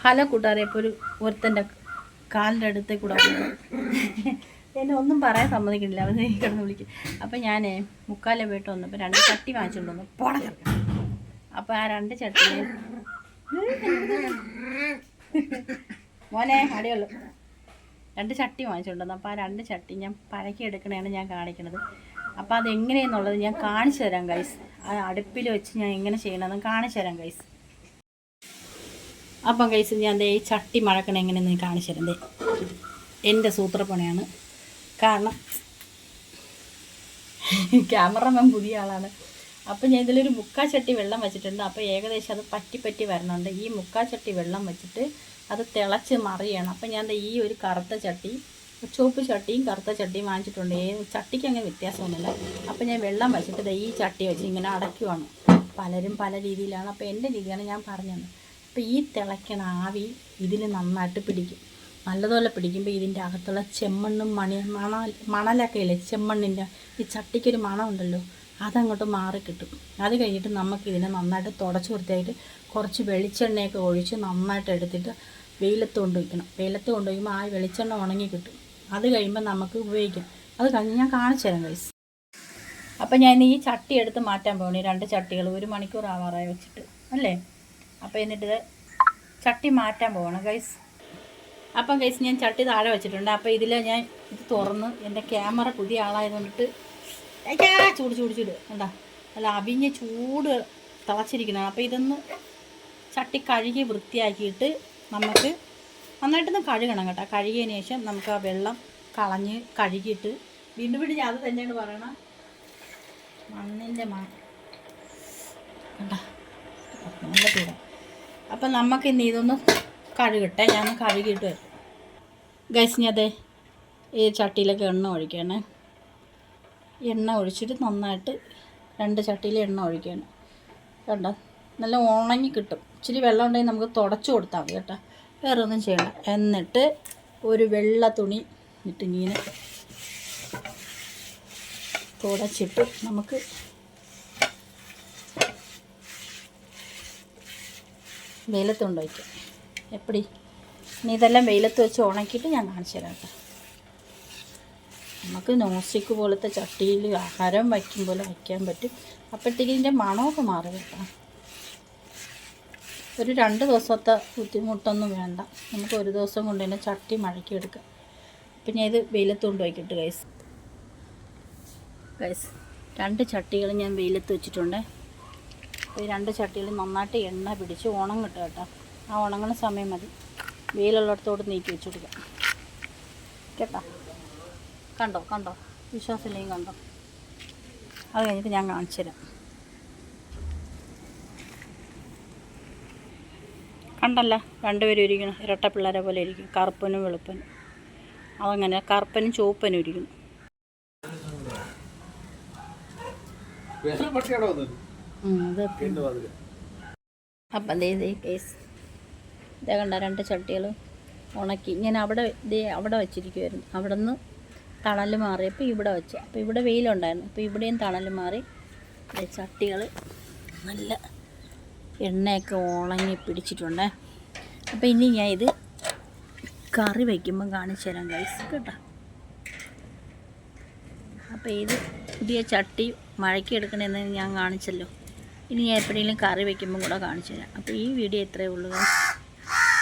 Hello കൂട്ടുകാരെ, ഇപ്പോൾ ഒരുത്തൻ്റെ കാലിൻ്റെ അടുത്തേക്ക് കൂടെ എന്നെ ഒന്നും പറയാൻ സമ്മതിക്കുന്നില്ല. അവൻ കിടന്ന് വിളിക്കും. അപ്പം ഞാൻ മുക്കാലെ വീട്ട് വന്നപ്പോൾ 2 ചട്ടി വാങ്ങിച്ചുകൊണ്ട് വന്നു. പോട. അപ്പോൾ ആ 2 ചട്ടി മോനെ അടിയുള്ളൂ 2 ചട്ടി വാങ്ങിച്ചുകൊണ്ട് വന്നു. അപ്പോൾ ആ 2 ചട്ടി ഞാൻ പഴക്കി എടുക്കണതാണ് ഞാൻ കാണിക്കുന്നത്. അപ്പോൾ അതെങ്ങനെയെന്നുള്ളത് ഞാൻ കാണിച്ചു തരാം ഗൈസ്. ആ അടുപ്പിൽ വെച്ച് ഞാൻ എങ്ങനെ ചെയ്യണമെന്ന് കാണിച്ചു തരാം ഗൈസ്. അപ്പം ഗൈസ് ഞാൻ ഈ ചട്ടി മഴക്കണ എങ്ങനെയെന്ന് കാണിച്ചു തരാം. എൻ്റെ സൂത്രപ്പണിയാണ്. കാരണം ക്യാമറമാൻ പുതിയ ആളാണ്. അപ്പം ഞാൻ ഇതിലൊരു മുക്കാച്ചട്ടി വെള്ളം വെച്ചിട്ടുണ്ട്. അപ്പോൾ ഏകദേശം അത് പറ്റി വരണുണ്ട്. ഈ മുക്കാച്ചട്ടി വെള്ളം വെച്ചിട്ട് അത് തിളച്ച് മറിയണം. അപ്പം ഞാൻ ഈ ഒരു കറുത്ത ചട്ടി, ചുവപ്പ് ചട്ടിയും കറുത്ത ചട്ടിയും വാങ്ങിച്ചിട്ടുണ്ട്. ചട്ടിക്ക് അങ്ങനെ വ്യത്യാസമൊന്നുമില്ല. അപ്പം ഞാൻ വെള്ളം വെച്ചിട്ട് ഈ ചട്ടി വെച്ച് ഇങ്ങനെ അടയ്ക്കുവാണ്. പലരും പല രീതിയിലാണ്. അപ്പോൾ എൻ്റെ രീതിയാണ് ഞാൻ പറഞ്ഞത്. അപ്പോൾ ഈ തിളയ്ക്കണ ആവി ഇതിൽ നന്നായിട്ട് പിടിക്കും. നല്ലതുപോലെ പിടിക്കുമ്പോൾ ഇതിൻ്റെ അകത്തുള്ള ചെമ്മണ്ണും മണലൊക്കെ ഇല്ലേ, ചെമ്മണ്ണിൻ്റെ ഈ ചട്ടിക്കൊരു മണമുണ്ടല്ലോ, അതങ്ങോട്ട് മാറിക്കിട്ടും. അത് കഴിഞ്ഞിട്ട് നമുക്കിതിനെ നന്നായിട്ട് തുടച്ച് വൃത്തിയായിട്ട് കുറച്ച് വെളിച്ചെണ്ണയൊക്കെ ഒഴിച്ച് നന്നായിട്ട് എടുത്തിട്ട് വെയിലത്ത് കൊണ്ടുവയ്ക്കണം. വെയിലത്ത് കൊണ്ടുവയ്ക്കുമ്പോൾ ആ വെളിച്ചെണ്ണ ഉണങ്ങി കിട്ടും. അത് കഴിയുമ്പോൾ നമുക്ക് ഉപയോഗിക്കാം. അത് കഴിഞ്ഞ് ഞാൻ കാണിച്ചു തരാം ഗൈസ്. അപ്പം ഞാൻ ഈ ചട്ടി എടുത്ത് മാറ്റാൻ പോകണേ. 2 ചട്ടികൾ 1 മണിക്കൂർ ആവാറായി വെച്ചിട്ട് അല്ലേ. അപ്പോൾ എന്നിട്ട് ചട്ടി മാറ്റാൻ പോകണം ഗൈസ്. അപ്പം ഗൈസ് ഞാൻ ചട്ടി താഴെ വെച്ചിട്ടുണ്ട്. അപ്പോൾ ഇതിൽ ഞാൻ ഇത് തുറന്ന് എൻ്റെ ക്യാമറ പുതിയ ആളായതുകൊണ്ടിട്ട് ചൂട് കണ്ടാ അല്ല അവിഞ്ഞ് ചൂട് തിളച്ചിരിക്കണം. അപ്പോൾ ഇതൊന്ന് ചട്ടി കഴുകി വൃത്തിയാക്കിയിട്ട് നമുക്ക് നന്നായിട്ടൊന്ന് കഴുകണം കേട്ടോ. കഴുകിയതിന് ശേഷം നമുക്ക് ആ വെള്ളം കളഞ്ഞ് കഴുകിയിട്ട് വീണ്ടും അത് തന്നെയാണ് പറയണം. മണ്ണിൻ്റെ കണ്ടാ നല്ല ചൂടാണ്. അപ്പം നമുക്കിന്ന് ഇതൊന്ന് കഴുകട്ടെ. ഞാൻ കഴുകിയിട്ട് വരും ഗൈസ്. ഞാൻ അതെ ഈ ചട്ടിയിലൊക്കെ എണ്ണ ഒഴിക്കുകയാണ്. എണ്ണ ഒഴിച്ചിട്ട് നന്നായിട്ട് 2 ചട്ടിയിൽ എണ്ണ ഒഴിക്കുകയാണ്. കണ്ടോ നല്ല ഉണങ്ങി കിട്ടും. ഇച്ചിരി വെള്ളം ഉണ്ടെങ്കിൽ നമുക്ക് തുടച്ചു കൊടുത്താൽ മതി കേട്ടോ. വേറെ ഒന്നും ചെയ്യണം. എന്നിട്ട് ഒരു വെള്ള തുണി ഇട്ടിങ്ങനെ തുടച്ചിട്ട് നമുക്ക് വെയിലത്ത് കൊണ്ട് വയ്ക്കാം. എപ്പടി ഇനി ഇതെല്ലാം വെയിലത്ത് വെച്ച് ഉണക്കിയിട്ട് ഞാൻ കാണിച്ചു തരാം കേട്ടോ. നമുക്ക് നോൺ സ്റ്റിക്ക് പോലത്തെ ചട്ടിയിൽ ആഹാരം വയ്ക്കും പോലെ വയ്ക്കാൻ പറ്റും. അപ്പോഴത്തേക്ക് ഇതിൻ്റെ മണമൊക്കെ മാറും കേട്ടോ. ഒരു 2 ദിവസത്തെ ബുദ്ധിമുട്ടൊന്നും വേണ്ട. നമുക്ക് ഒരു ദിവസം കൊണ്ട് തന്നെ ചട്ടി മഴക്കി എടുക്കാം. അപ്പം ഞാൻ ഇത് വെയിലത്ത് കൊണ്ട് വയ്ക്കട്ടെ ഗൈസ്. 2 ചട്ടികൾ ഞാൻ വെയിലത്ത് വെച്ചിട്ടുണ്ട്. ഈ 2 ചട്ടിയിൽ നന്നായിട്ട് എണ്ണ പിടിച്ച് ഉണങ്ങട്ടെ കേട്ടോ. ആ ഉണങ്ങുന്ന സമയം മതി. വെയിലുള്ളിടത്തോട് നീക്കി വെച്ച് കൊടുക്കാം കേട്ടോ. കണ്ടോ വിശ്വാസമില്ലെങ്കിൽ കണ്ടോ. അത് കഴിഞ്ഞിട്ട് ഞാൻ കാണിച്ചു തരാം. കണ്ടല്ല 2 പേരും ഇരിക്കണം. ഇരട്ട പിള്ളേരെ പോലെ ഇരിക്കും. കറുപ്പനും വെളുപ്പനും. അതങ്ങനെ കറുപ്പനും ചുവപ്പനും ഇരിക്കുന്നു. അപ്പം കേസ് ഇതേ കണ്ട 2 ചട്ടികൾ ഉണക്കി ഞാൻ അവിടെ വെച്ചിരിക്കുമായിരുന്നു. അവിടെ നിന്ന് തണൽ മാറിയപ്പോൾ ഇവിടെ വെച്ച്. അപ്പോൾ ഇവിടെ വെയിലുണ്ടായിരുന്നു. അപ്പോൾ ഇവിടെയും തണൽ മാറി. ചട്ടികൾ നല്ല എണ്ണയൊക്കെ ഉണങ്ങി പിടിച്ചിട്ടുണ്ട്. അപ്പോൾ ഇനി ഞാൻ ഇത് കറി വയ്ക്കുമ്പം കാണിച്ചു തരാം ഗൈസ് കേട്ടോ. അപ്പോൾ ഇത് പുതിയ ചട്ടി മഴയ്ക്ക് എടുക്കണമെന്ന് ഞാൻ കാണിച്ചല്ലോ. ഇനി ഞാൻ എപ്പോഴെങ്കിലും കറി വയ്ക്കുമ്പം കൂടെ കാണിച്ചു തരാം. അപ്പോൾ ഈ വീഡിയോ ഇത്രയേ ഉള്ളൂ.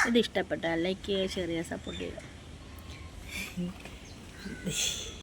ഇത് ഇഷ്ടപ്പെട്ടാൽ ലൈക്ക് ചെയ്യുക, ഷെയർ ചെയ്യുക, സപ്പോർട്ട് ചെയ്യുക.